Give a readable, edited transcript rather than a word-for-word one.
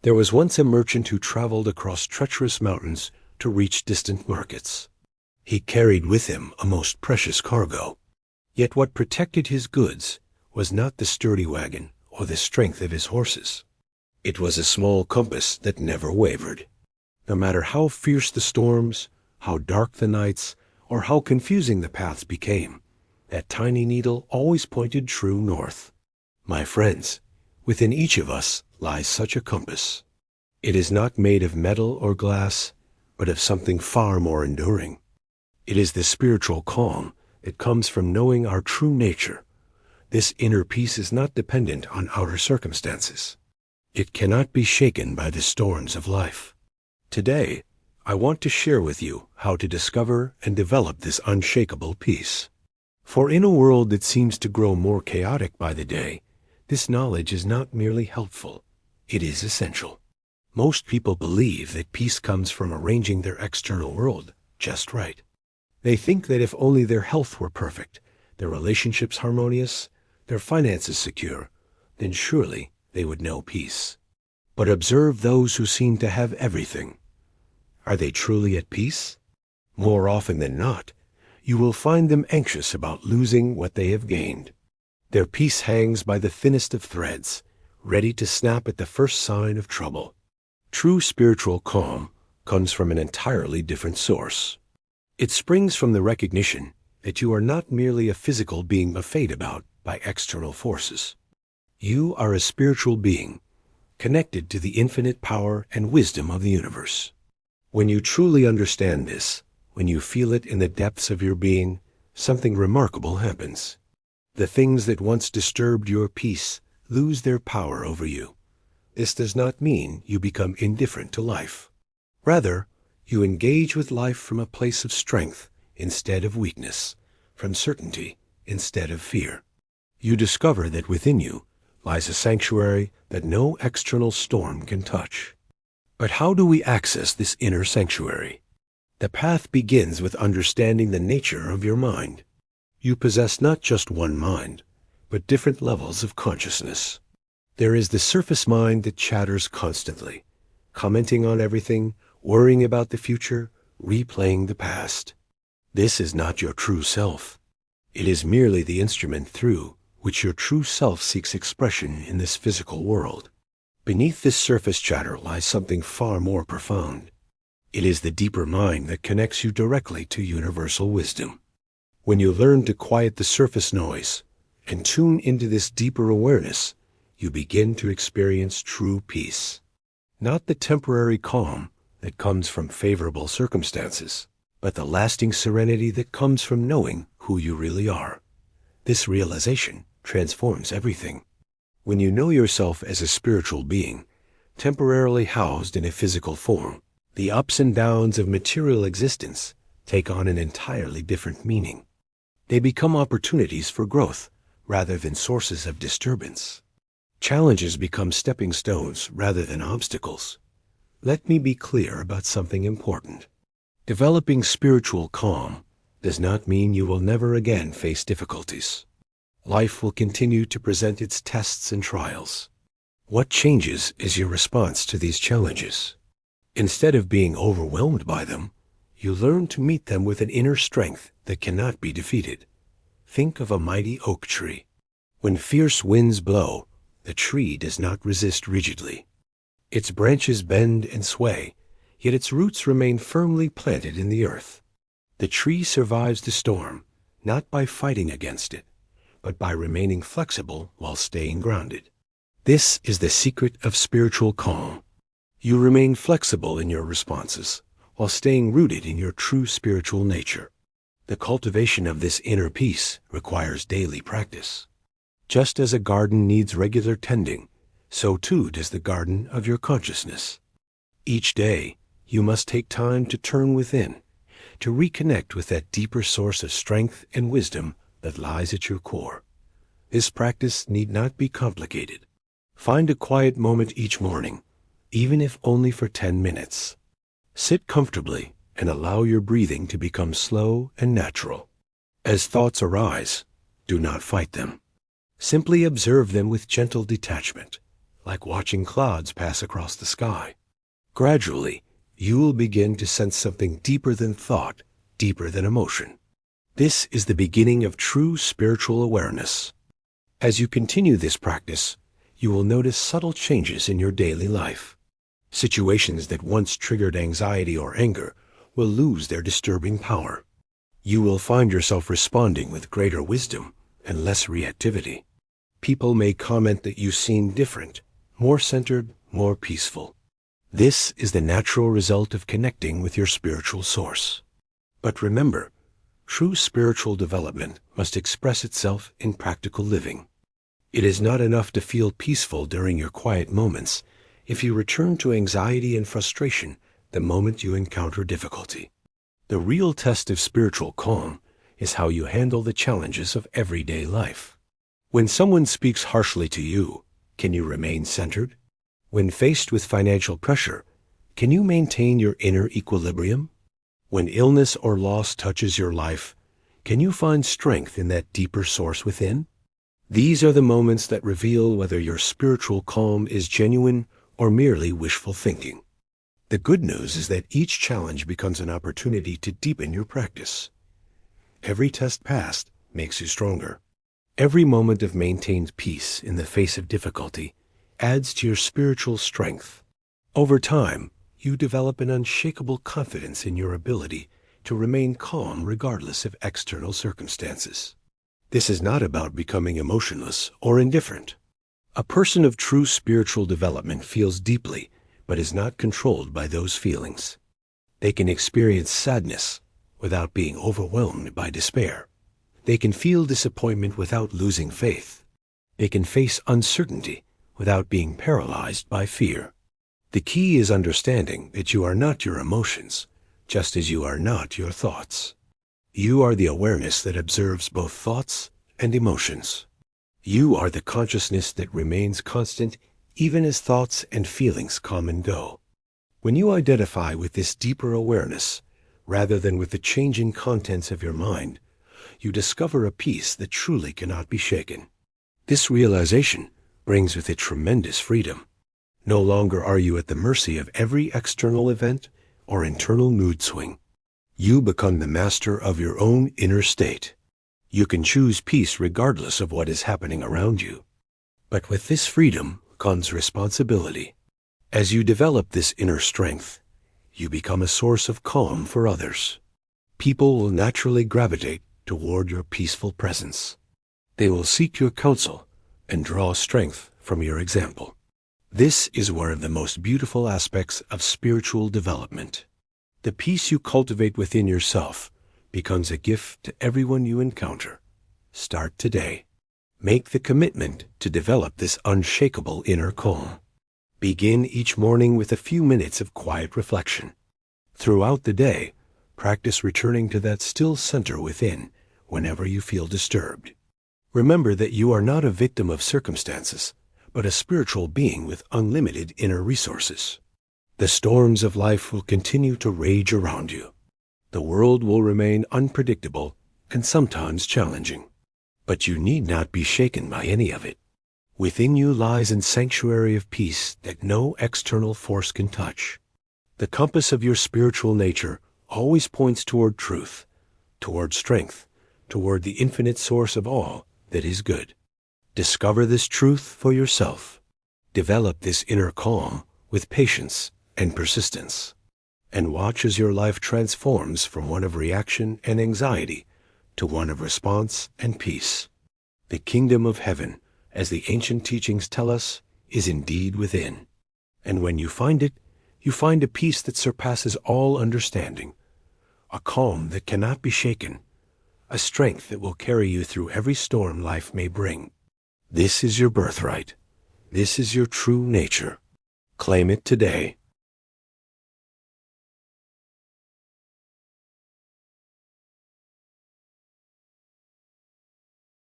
There was once a merchant who traveled across treacherous mountains to reach distant markets. He carried with him a most precious cargo. Yet what protected his goods was not the sturdy wagon or the strength of his horses. It was a small compass that never wavered. No matter how fierce the storms, how dark the nights, or how confusing the paths became, that tiny needle always pointed true north. My friends, within each of us lies such a compass. It is not made of metal or glass, but of something far more enduring. It is the spiritual calm that comes from knowing our true nature. This inner peace is not dependent on outer circumstances. It cannot be shaken by the storms of life. Today, I want to share with you how to discover and develop this unshakable peace. For in a world that seems to grow more chaotic by the day, this knowledge is not merely helpful, it is essential. Most people believe that peace comes from arranging their external world just right. They think that if only their health were perfect, their relationships harmonious, their finances secure, then surely they would know peace. But observe those who seem to have everything. Are they truly at peace? More often than not, you will find them anxious about losing what they have gained. Their peace hangs by the thinnest of threads, ready to snap at the first sign of trouble. True spiritual calm comes from an entirely different source. It springs from the recognition that you are not merely a physical being buffeted about by external forces. You are a spiritual being, connected to the infinite power and wisdom of the universe. When you truly understand this, when you feel it in the depths of your being, something remarkable happens. The things that once disturbed your peace lose their power over you. This does not mean you become indifferent to life. Rather, you engage with life from a place of strength instead of weakness, from certainty instead of fear. You discover that within you lies a sanctuary that no external storm can touch. But how do we access this inner sanctuary? The path begins with understanding the nature of your mind. You possess not just one mind, but different levels of consciousness. There is the surface mind that chatters constantly, commenting on everything, worrying about the future, replaying the past. This is not your true self. It is merely the instrument through which your true self seeks expression in this physical world. Beneath this surface chatter lies something far more profound. It is the deeper mind that connects you directly to universal wisdom. When you learn to quiet the surface noise and tune into this deeper awareness, you begin to experience true peace. Not the temporary calm that comes from favorable circumstances, but the lasting serenity that comes from knowing who you really are. This realization transforms everything. When you know yourself as a spiritual being, temporarily housed in a physical form, the ups and downs of material existence take on an entirely different meaning. They become opportunities for growth rather than sources of disturbance. Challenges become stepping stones rather than obstacles. Let me be clear about something important. Developing spiritual calm does not mean you will never again face difficulties. Life will continue to present its tests and trials. What changes is your response to these challenges. Instead of being overwhelmed by them, you learn to meet them with an inner strength that cannot be defeated. Think of a mighty oak tree. When fierce winds blow, the tree does not resist rigidly. Its branches bend and sway, yet its roots remain firmly planted in the earth. The tree survives the storm, not by fighting against it, but by remaining flexible while staying grounded. This is the secret of spiritual calm. You remain flexible in your responses, while staying rooted in your true spiritual nature. The cultivation of this inner peace requires daily practice. Just as a garden needs regular tending, so too does the garden of your consciousness. Each day, you must take time to turn within, to reconnect with that deeper source of strength and wisdom that lies at your core. This practice need not be complicated. Find a quiet moment each morning, even if only for 10 minutes. Sit comfortably and allow your breathing to become slow and natural. As thoughts arise, do not fight them. Simply observe them with gentle detachment. like watching clouds pass across the sky. Gradually, you will begin to sense something deeper than thought, deeper than emotion. This is the beginning of true spiritual awareness. As you continue this practice, you will notice subtle changes in your daily life. Situations that once triggered anxiety or anger will lose their disturbing power. You will find yourself responding with greater wisdom and less reactivity. People may comment that you seem different, more centered, more peaceful. This is the natural result of connecting with your spiritual source. But remember, true spiritual development must express itself in practical living. It is not enough to feel peaceful during your quiet moments if you return to anxiety and frustration the moment you encounter difficulty. The real test of spiritual calm is how you handle the challenges of everyday life. When someone speaks harshly to you, can you remain centered? When faced with financial pressure, can you maintain your inner equilibrium? When illness or loss touches your life, can you find strength in that deeper source within? These are the moments that reveal whether your spiritual calm is genuine or merely wishful thinking. The good news is that each challenge becomes an opportunity to deepen your practice. Every test passed makes you stronger. Every moment of maintained peace in the face of difficulty adds to your spiritual strength. Over time, you develop an unshakable confidence in your ability to remain calm regardless of external circumstances. This is not about becoming emotionless or indifferent. A person of true spiritual development feels deeply, but is not controlled by those feelings. They can experience sadness without being overwhelmed by despair. They can feel disappointment without losing faith. They can face uncertainty without being paralyzed by fear. The key is understanding that you are not your emotions, just as you are not your thoughts. You are the awareness that observes both thoughts and emotions. You are the consciousness that remains constant even as thoughts and feelings come and go. When you identify with this deeper awareness, rather than with the changing contents of your mind, you discover a peace that truly cannot be shaken. This realization brings with it tremendous freedom. No longer are you at the mercy of every external event or internal mood swing. You become the master of your own inner state. You can choose peace regardless of what is happening around you. But with this freedom comes responsibility. As you develop this inner strength, you become a source of calm for others. People will naturally gravitate toward your peaceful presence. They will seek your counsel and draw strength from your example. This is one of the most beautiful aspects of spiritual development. The peace you cultivate within yourself becomes a gift to everyone you encounter. Start today. Make the commitment to develop this unshakable inner calm. Begin each morning with a few minutes of quiet reflection. Throughout the day, practice returning to that still center within whenever you feel disturbed. Remember that you are not a victim of circumstances, but a spiritual being with unlimited inner resources. The storms of life will continue to rage around you. The world will remain unpredictable and sometimes challenging. But you need not be shaken by any of it. Within you lies a sanctuary of peace that no external force can touch. The compass of your spiritual nature always points toward truth, toward strength, toward the infinite source of all that is good. Discover this truth for yourself. Develop this inner calm with patience and persistence. And watch as your life transforms from one of reaction and anxiety to one of response and peace. The kingdom of heaven, as the ancient teachings tell us, is indeed within. And when you find it, you find a peace that surpasses all understanding, a calm that cannot be shaken, a strength that will carry you through every storm life may bring. This is your birthright. This is your true nature. Claim it today.